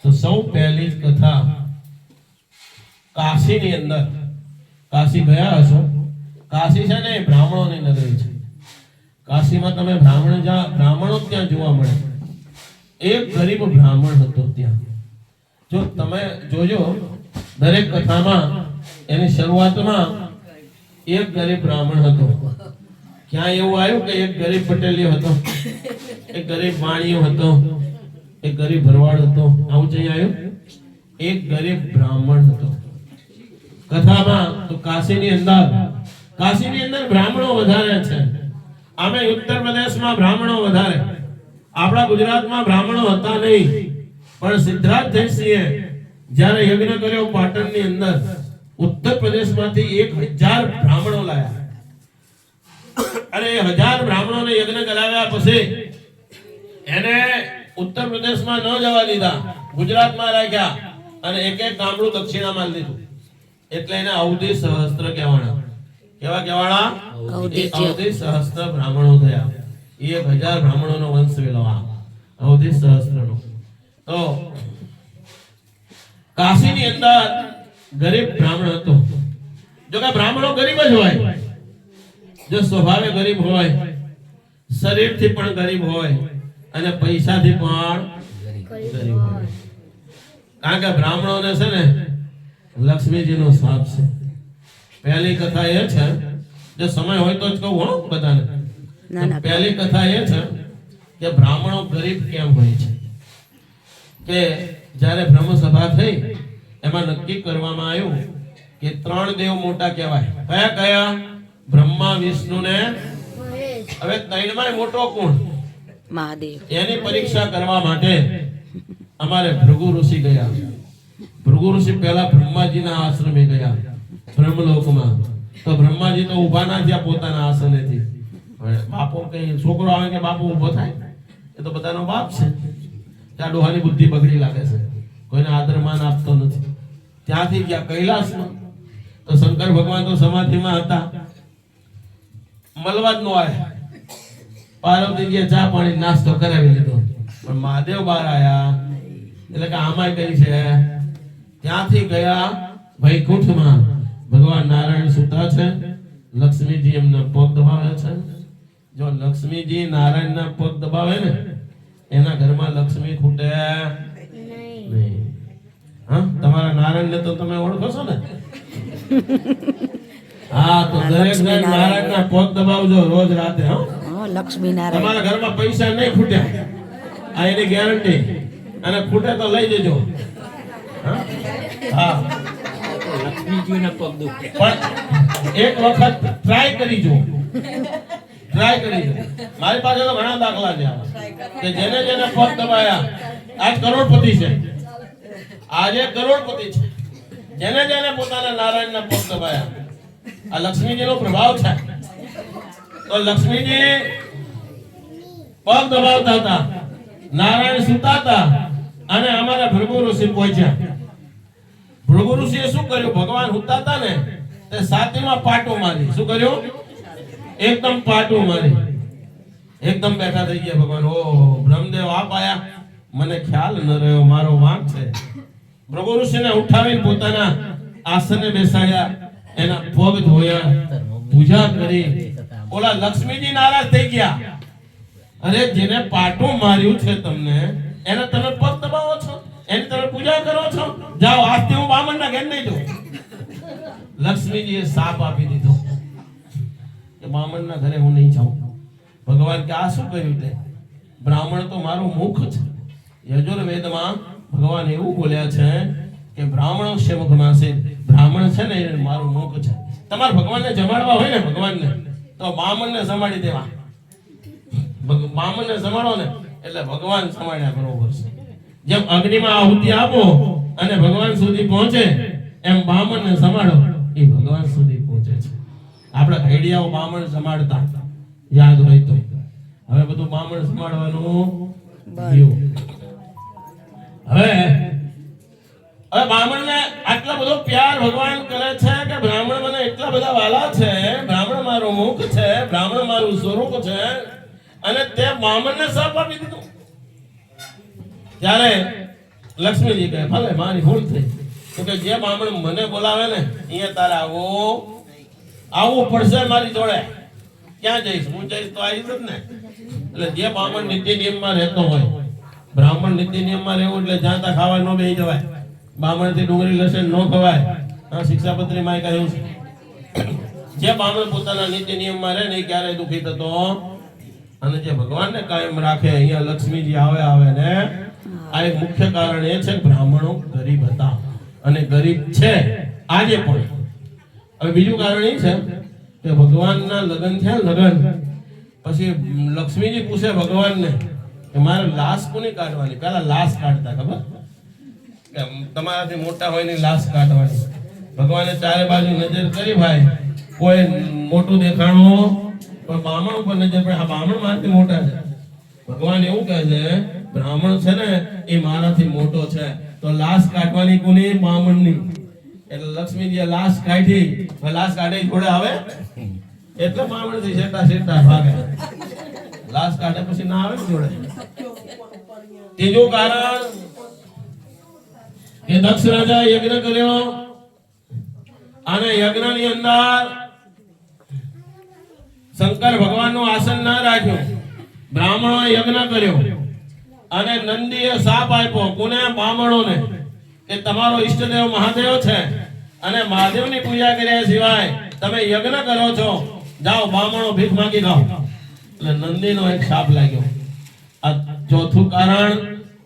તો સૌ પહેલી જ કથા કાશીની અંદર, કાશી ગયા હશો, કાશી છે ને બ્રાહ્મણોની નગરી છે. કાશીમાં તમે બ્રાહ્મણો ત્યાં જોવા મળે. એક ગરીબ બ્રાહ્મણ હતો ત્યાં. જો તમે જોજો દરેક કથામાં એની શરૂઆતમાં એક ગરીબ બ્રાહ્મણ હતો. ક્યાં એવું આવ્યું કે એક ગરીબ પટેલિયો હતો, એક ગરીબ વાણિયો હતો, એક ગરીબ ભરવાડ હતો? આવું જઈ આવ્યું? એક ગરીબ બ્રાહ્મણ હતો કથામાં. તો કાશીની અંદર બ્રાહ્મણો વધારે છે. આમે ઉત્તર પ્રદેશમાં બ્રાહ્મણો વધારે. આપણા ગુજરાતમાં બ્રાહ્મણો હતા નહીં, પણ સિદ્ધરાજ જયસિંહે જ્યારે યજ્ઞ કર્યો પાટણની અંદર, ઉત્તર પ્રદેશમાંથી 1000 બ્રાહ્મણો લાયા. અને 1000 બ્રાહ્મણોને યજ્ઞ કરાવ્યા પછી એને ઉત્તર પ્રદેશમાં ન જવા દીધા, ગુજરાતમાં રાખ્યા અને એક એક ગામડું દક્ષિણામાં લીધું. એટલે એને અવધિ સહસ્ત્ર કહેવાના. કેવા કહેવાના? અવધિ સહસ્ત્ર બ્રાહ્મણો થયા. 1000 બ્રાહ્મણોનો વંશ વેલો આ અવધિ સહસ્ત્રનો. તો કાશીની અંદર ગરીબ બ્રાહ્મણ હતો. જો કે બ્રાહ્મણો ગરીબ જ હોય, જો સ્વભાવે ગરીબ હોય, શરીરથી પણ ગરીબ હોય અને પૈસાથી પણ ગરીબ હોય. કારણ કે બ્રાહ્મણોને છે ને લક્ષ્મીજીનો શાપ છે. પહેલી કથા એ છે, જો સમય હોય તો જ કહું હો બધાને. પહેલી કથા એ છે કે બ્રાહ્મણો ગરીબ કેમ હોય છે. કે જ્યારે બ્રહ્મ સભા થઈ એમાં નક્કી કરવામાં આવ્યું કે 3 દેવ મોટા કહેવાય. કયા કયા? બ્રહ્મા, વિષ્ણુ ને હવે 3માં મોટો કોણ? મહાદેવ. એની પરીક્ષા કરવા માટે અમારે ભૃગુ ઋષિ ગયા. ભૃગુ ઋષિ પહેલા બ્રહ્માજીના આશ્રમે ગયા બ્રહ્મલોકમાં. તો બ્રહ્માજી તો ઊભા ના થયા પોતાના આસનેથી. બાપો કઈ છોકરો આવે કે બાપુ ઊભો થાય? એ તો બધાનો બાપ છે. ત્યાં ડોહાની બુદ્ધિ બગડી લાગે છે, કોઈને આદર માન આપતો નથી. ત્યાંથી ગયા કૈલાસમાં. તો શંકર ભગવાન તો સમાધિમાં હતા, મળવા જ નો આવ્યા. પાર્વતીજીએ ચા પાણી નાસ્તો કરાવી લીધો, પણ મહાદેવ બહાર આયા એટલે કે આમાંય કઈ છે. ત્યાંથી ગયા વૈકુંઠમાં. ભગવાન નારાયણ સુતા છે, લક્ષ્મીજી એમના પગ દબાવે છે. જો લક્ષ્મીજી નારાયણના પગ દબાવે ને, એના ઘરમાં લક્ષ્મી ખૂટે નહીં. હા, તમારા નારાયણને તો તમે ઓળખો છો ને? હા, તો દરેક નારાયણના પગ દબાવજો રોજ રાતે. હો, લક્ષ્મી નારાયણ. તમારા ઘરમાં પૈસા નહીં ખૂટે, આ એની ગેરંટી. અને ખૂટે તો લઈ જજો. હા, લક્ષ્મીજીના પગ દુખે. પણ એક વખત ટ્રાય કરી જો. મારી પાસે તો ઘણા દાખલા છે કે જેને જેને પગ દબાયા આજ કરોડપતિ છે. આજે કરોડપતિ છે, જેને જેને પોતાના નારાયણના પગ દબાયા. આ લક્ષ્મીજીનો પ્રભાવ છે. તો લક્ષ્મીજી પગ દબાવતા હતા, નારાયણ સુતા હતા અને અમારા ભૃગુ ઋષિ પહોંચ્યા. ભૃગુ ઋષિએ શું કર્યું? ભગવાન સુતા હતા ને તે છાતીમાં પાટો મારી. શું કર્યું? એકદમ પાટો મારી. એકદમ બેઠા થઈ ગયા ભગવાન. ઓ બ્રહ્મદેવ આપ આયા, મને ખ્યાલ ન રહ્યો, મારો વાંક છે. ભૃગુ ઋષિને ઉઠાવીને પોતાના આસને બેસાડ્યા, એના પગ ધોયા, પૂજા કરી. ઓલા લક્ષ્મીજી નારાજ થઈ ગયા. અરે જેને પાટું માર્યું છે તમને, એને તમે પગ દબાવો છો, એની તમે પૂજા કરો છો? જાઓ, આજથી હું બામણના ઘેર નહીં જાઉં. લક્ષ્મીજીએ શાપ આપી દીધો કે બામણના ઘરે હું નહીં જાઉં. ભગવાન કે આ શું કર્યું તે? બ્રાહ્મણ તો મારું મુખ છે. યજુર્વેદમાં ભગવાન એવું બોલ્યા છે કે બ્રાહ્મણો છે મુખમાં છે. બ્રાહ્મણ છે ને એ મારું મુખ છે. તમારે ભગવાનને જમાડવા હોય ને, ભગવાનને તો બામણને જમાડી દેવા. બામણને જમાડો ને એટલે ભગવાન જમાડ્યા બરોબર છે. જેમ અગ્નિમાં આહુતિ આપો અને ભગવાન સુધી પહોંચે, એમ બામણને જમાડો એ ભગવાન સુધી પહોંચે છે. આપણા ઘેડિયાઓ બામણ જમાડતા, યાદ હોય તો. હવે બધું બામણ જમાડવાનું ગયું. હવે બ્રાહ્મણને આટલો બધો પ્યાર ભગવાન કરે છે કે બ્રાહ્મણ મને એટલા બધા વાલા છે, બ્રાહ્મણ મારું મુખ છે, બ્રાહ્મણ મારું સ્વરૂપ છે, અને તે બ્રાહ્મણને શાપ આપી દીધું. ત્યારે લક્ષ્મીજી કહે ભલે મારી ભૂલ થઈ, તો કે જે બામણ મને બોલાવે ને અહીંયા તારે આવવું પડશે મારી જોડે. ક્યાં જઈશ? હું જઈશ તો આવીશ જ ને. એટલે જે બામણ નીતિ નિયમમાં રહેતો હોય, બ્રાહ્મણ નીતિ નિયમમાં રહેવું એટલે જ્યાં ત્યાં ખાવા ન બેસી જવાય, બામણ થી ડુંગળી લસણ ન ખવાય. આ શિક્ષાપત્રી માં કહ્યું છે. જે બામણ પોતાના નીતિ નિયમમાં રહે ને ક્યારેય દુઃખી થતો, અને જે ભગવાનને કાયમ રાખે, અહીંયા લક્ષ્મીજી આવે ને આ એક મુખ્ય કારણ એ છે બ્રાહ્મણો ગરીબ હતા અને ગરીબ છે આજે પણ. હવે બીજું કારણ એ છે કે ભગવાનના લગ્ન થયા, લગ્ન પછી લક્ષ્મીજી પૂછે ભગવાનને કે મારે લાશ કોની કાઢવાની? પેલા લાશ કાઢતા, ખબર કે તમારાથી મોટા હોય ની લાશ કાઢવાની. ભગવાને ચારે બાજુ નજર કરી, ભાઈ કોઈ મોટું દેખાણું, પણ બ્રાહ્મણ ઉપર નજર પડે, આ બ્રાહ્મણ મારાથી મોટા છે. ભગવાન એવું કહે છે બ્રાહ્મણ છે ને એ મારાથી મોટો છે, તો લાશ કાઢવાની કોની? બ્રાહ્મણની. એટલે લક્ષ્મીજીએ લાશ કાઢી, લાશ કાઢી જોડે આવે એટલે બ્રાહ્મણ થી શેટા ભાગે. લાશ કાઢે પછી ના આવે જોડે. ત્રીજું કારણ કે દક્ષ રાજા યજ્ઞ કર્યો અને યજ્ઞની અંદર શંકર ભગવાનનું આસન ના રાખ્યું. બ્રાહ્મણોએ યજ્ઞ કર્યો અને નંદીએ શાપ આપ્યો કોને? બ્રાહ્મણોને, કે તમારો ઈષ્ટદેવ મહાદેવ છે અને મહાદેવની પૂજા કર્યા સિવાય તમે યજ્ઞ કરો છો, જાઓ બ્રાહ્મણો ભીખ માંગી ખાઓ. એટલે નંદીનો એક શાપ લાગ્યો. આ ચોથું કારણ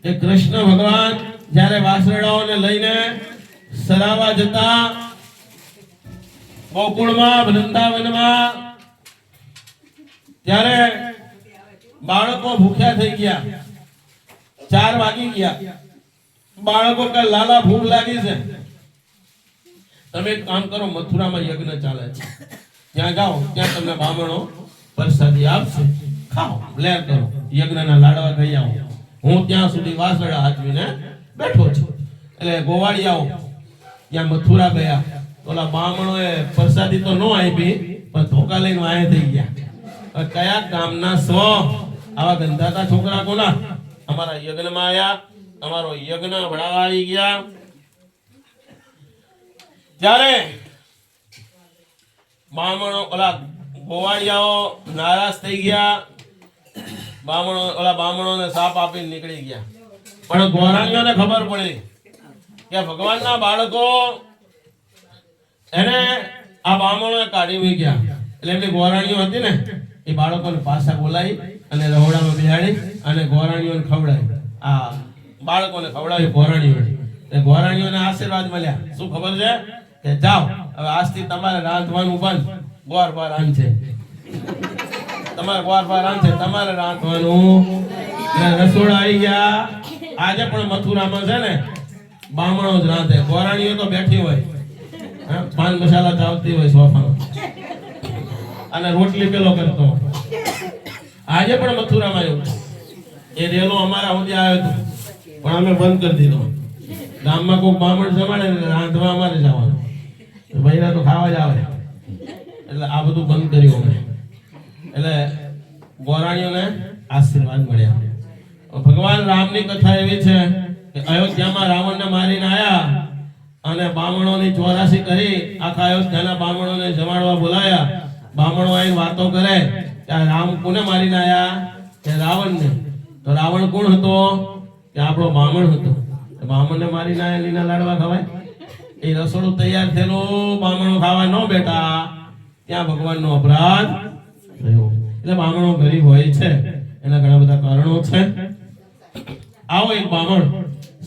કે કૃષ્ણ ભગવાન જ્યારે વાસરડાઓને લઈને સરાવા જતા ગોકુળમાં, વૃંદાવનમાં, ત્યારે બાળકો ભૂખ્યા થઈ ગયા. 4 વાગી ગયા. બાળકો કે લાલા ભૂખ લાગી છે. તમે એક કામ કરો, મથુરામાં યજ્ઞ ચાલે છે, ત્યાં જાઓ, ત્યાં તમને બ્રાહ્મણો પ્રસાદી આપશે, ખાઓ, લેર કરો, યજ્ઞના લાડવા ખાઈ આવો. હું ત્યાં સુધી વાસળા હાચવીને બેઠો છું. એટલે ગોવાળિયાઓ ત્યાં મથુરા ગયા. ઓલા બ્રાહ્મણોએ પ્રસાદી તો ન આપી, પણ ધોકા લઈને વાયા થઈ ગયા. કયા ગામના સો આવા ગંધાતા છોકરા કોના? અમારા યજ્ઞમાં આયા, અમારો યજ્ઞ ભણાવવા આવી ગયા. ત્યારે બ્રાહ્મણો ઓલા ગોવાળિયાઓ નારાજ થઈ ગયા. બ્રાહ્મણોને સાપ આપીને નીકળી ગયા. પણ ગોરાણીઓને ખબર પડી કે ભગવાનના બાળકો એને આ બ્રાહ્મણોએ કાઢી મૂક્યા. એટલે એમની ગોરાણીઓ હતી ને એ બાળકોને પાછા બોલાવી અને રહોડામાં બેહાડી અને ગોરાણીઓને ખવડાવી. આ બાળકોને ખવડાવી ગોરાણીઓને. ગોરાણીઓને આશીર્વાદ મળ્યા. શું ખબર છે? કે જાઓ હવે આજથી તમારે રાંધવાનું બંધ, ગોર બાર રાંધશે. તમારે ગોર બાર રાંધશે, તમારે રાંધવાનું. રસોડા આવી ગયા. આજે પણ મથુરામાં છે ને બ્રાહ્મણો જ રાંધે, ગોરાણીઓ તો બેઠી હોય, પાન મસાલા ચાવતી હોય સોફામાં, અને રોટલી પેલો કરતો. આજે પણ મથુરામાં એવું. એ રેલો અમારા સુધી આવ્યો હતો, પણ અમે બંધ કરી દીધો. ગામમાં કોઈ બ્રાહ્મણ જમાડે રાંધવા અમારે જવાનું, બૈરા તો ખાવા જ આવે. એટલે આ બધું બંધ કર્યું અમે. એટલે ગોરાણીઓને આશીર્વાદ મળ્યા. ભગવાન રામની કથા એવી છે કે અયોધ્યામાં રાવણને મારીને આયા અને બ્રાહ્મણોની 84 કરી. આખા અયોધ્યાના બ્રાહ્મણોને જમાડવા બોલાયા. બ્રાહ્મણો આવીને વાતો કરે કે રામ કોને મારીને આયા? કે રાવણને. તો રાવણ કોણ હતો? કે આપણો બ્રાહ્મણ હતો. બ્રાહ્મણને મારીને આયા, લીના લાડવા ખવાય? એ રસોડું તૈયાર થયેલું, બ્રાહ્મણો ખાવા ન બેઠા, ત્યાં ભગવાનનો અપરાધ થયો. એટલે બ્રાહ્મણો ગરીબ હોય છે, એના ઘણા બધા કારણો છે. આવો એક બ્રાહ્મણ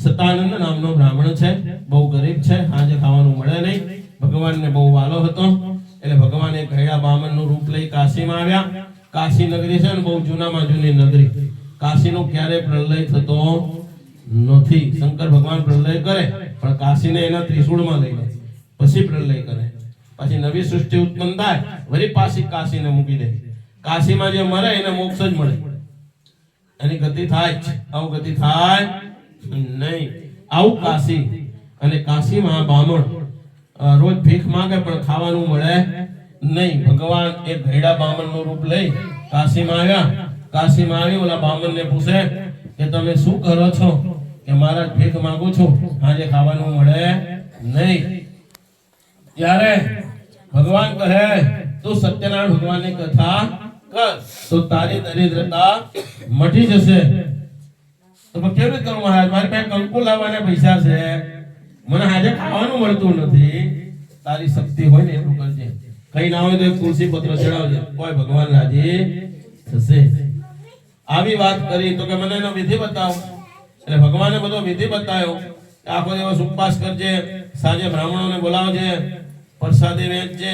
સતાનંદ નામનો બ્રાહ્મણ છે, બહુ ગરીબ છે, આજે ખાવાનું મળે નહીં. ભગવાનને બહુ વાલો હતો. એટલે ભગવાન એક ઘરડા બ્રાહ્મણનું રૂપ લઈ કાશીમાં આવ્યા. કાશી નગરી છે ને બહુ જૂનામાં જૂની નગરી. કાશીનો ક્યારે પ્રલય થતો નથી. શંકર ભગવાન પ્રલય કરે પણ કાશીને એના ત્રિશૂળમાં લઈ લે, પછી પ્રલય કરે. પછી નવી સૃષ્ટિ ઉત્પન્ન થાય, વળી પાછી કાશીને મૂકી દે. કાશીમાં જે મરે એને મોક્ષ જ મળે, એની ગતિ થાય જ, આવું ગતિ થાય નહીં. આવું કાશી. અને કાશીમાં બ્રાહ્મણ રોજ ભીખ માંગે પણ ખાવાનું મળે નહીં. ભગવાન એક ઘરડા બ્રાહ્મણનું રૂપ લઈ કાશીમાં આવ્યા. કાશીમાં આવી ઓલા બ્રાહ્મણને પૂછે કે તમે શું કરો છો? કે મહારાજ ભીખ માંગુ છું, આજે ખાવાનું મળે નહીં. ત્યારે ભગવાન કહે તું સત્યનારાયણ ભગવાનની કથા કર તો તારી દરિદ્રતા મટી જશે. તો કેવી રીતે કરું મહારાજ, મારી પાસે કંકુ લાવવાના પૈસા છે, મને આજે ખાવાનું મળતું નથી. તારી શક્તિ હોય ને એટલું કરજે, કઈ ના હોય તો એક તુલસી પત્ર ચડાવજે, કોઈ ભગવાન રાજી થશે. આવી વાત કરી તો કે મને એનો વિધિ બતાવો. એટલે ભગવાને બધો વિધિ બતાવ્યો. આખો દિવસ ઉપવાસ કરજે, સાંજે બ્રાહ્મણોને બોલાવજે, પ્રસાદી વેચજે,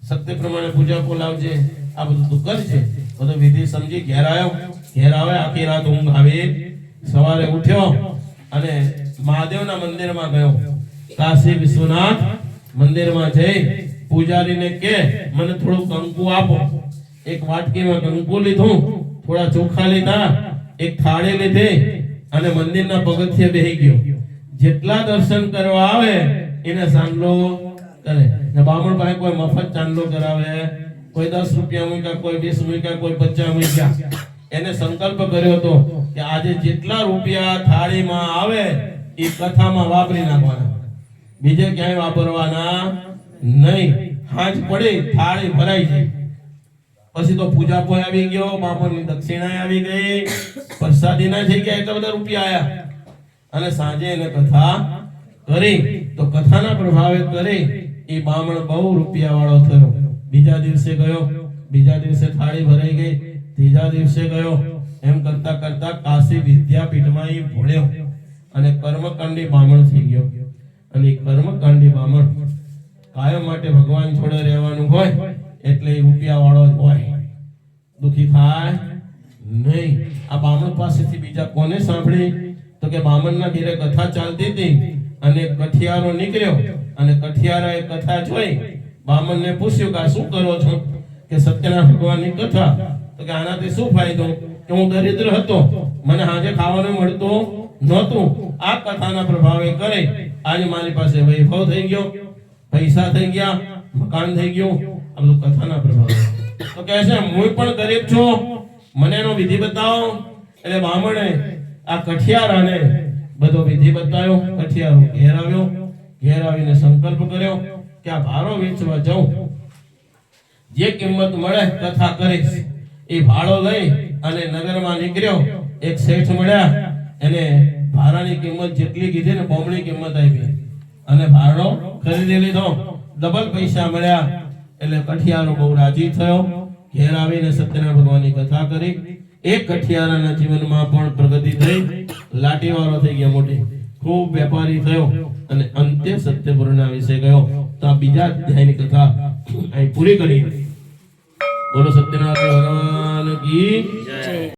શક્તિ પ્રમાણે પૂજા બોલાવજે, આ બધું તું કરજે. બધો વિધિ સમજી ઘેર આવ્યો. ઘેર આવે આખી રાત ઊંઘ આવી. સવારે ઉઠ્યો અને મહાદેવના મંદિરમાં ગયો. કાશી વિશ્વનાથ મંદિરમાં જઈ પૂજારીને કે મને થોડું કંકુ આપો. એક વાટકીમાં કંકુ લીધું, થોડા ચોખા લીધા, એક થાળી લીધી અને મંદિરના પગથિયે બેહી ગયો. જેટલા દર્શન કરવા આવે એને ચાંદલો કરે. ને બામણ પાસે કોઈ મફત ચાંદલો કરાવે, કોઈ 10 રૂપિયા મૂક્યા, કોઈ 20 મૂક્યા, કોઈ 50 મૂક્યા. એને સંકલ્પ કર્યો હતો કે આજે જેટલા રૂપિયા થાળીમાં આવે એ કથામાં વાપરી નાખવાના, બીજે ક્યાંય વાપરવાના નહીં. હાંજ પડી થાળી ભરાઈ ગઈ. પછી તો પૂજા પોય આવી ગયો, બામણની દક્ષિણા આવી ગઈ, પ્રસાદી ના થઈ ગયા, એટલા બધા રૂપિયા આયા. અને સાંજે એને કથા કરી તો કથાના પ્રભાવે કરી એ બામણ બહુ રૂપિયા વાળો થયો. બીજા દિવસે ગયો, બીજા દિવસે થાળી ભરાઈ ગઈ, ત્રીજા દિવસે ગયો. એમ કરતા કરતા કાશી વિદ્યાપીઠમાં એ ભણ્યો અને કર્મકાંડી બામણ થઈ ગયો. અને એ કર્મકાંડી બામણ કાયમ માટે ભગવાન જોડે રહેવાનું હોય એટલે એ રૂપિયા વાળો જ હોય, દુખી થાય નહીં. આ બામણ પાસેથી બીજા કોને સાંભળી તો કે બામણના ઘરે કથા ચાલતી હતી અને કઠિયારો નીકળ્યો અને કઠિયારાએ કથા જોઈ. બામણને પૂછ્યું કે આ શું કરો છો? કે સત્યનારાયણ ભગવાનની કથા. તો કે આનાથી શું ફાયદો? કે હું દરિદ્ર હતો, મને આજે ખાવાનું મળતું નહોતું, આ કથાના પ્રભાવે કરે આજે મારી પાસે વૈભવ થઈ ગયો, પૈસા થઈ ગયા, મકાન થઈ ગયું. આ બધું કથાના પ્રભાવે. તો કહે છે હું પણ ગરીબ છું, મને એનો વિધિ બતાવો. એટલે બામણે આ કઠિયારાને બધો વિધિ બતાવ્યો. કઠિયારો ઘેર આવ્યો. ઘેર આવીને સંકલ્પ કર્યો કે આ ભાડો વેચવા જાઉં, જે કિંમત મળે કથા કરીશ. એ ભાડો લઈ અને નગરમાં નીકળ્યો. એક શેઠ મળ્યા, એને ભાડાની કિંમત જેટલી કીધી ને બમણી કિંમત આપી અને ભાડો ખરીદી લીધો. ડબલ પૈસા મળ્યા. એટલે કઠિયારો બહુ રાજી થયો. ઘેર આવીને સત્યનારાયણ ભગવાનની કથા કરી. એક કઠિયારાના જીવનમાં પણ પ્રગતિ થઈ, લાઠીવાળો થઈ ગયો, મોટી ખૂબ વેપારી થયો અને અંતે સત્યપુરના વિશે ગયો. તો આ બીજા અધ્યાયની કથા અહીં પૂરી કરી. બોલો સત્યનારાયણ ભગવાન કી જય.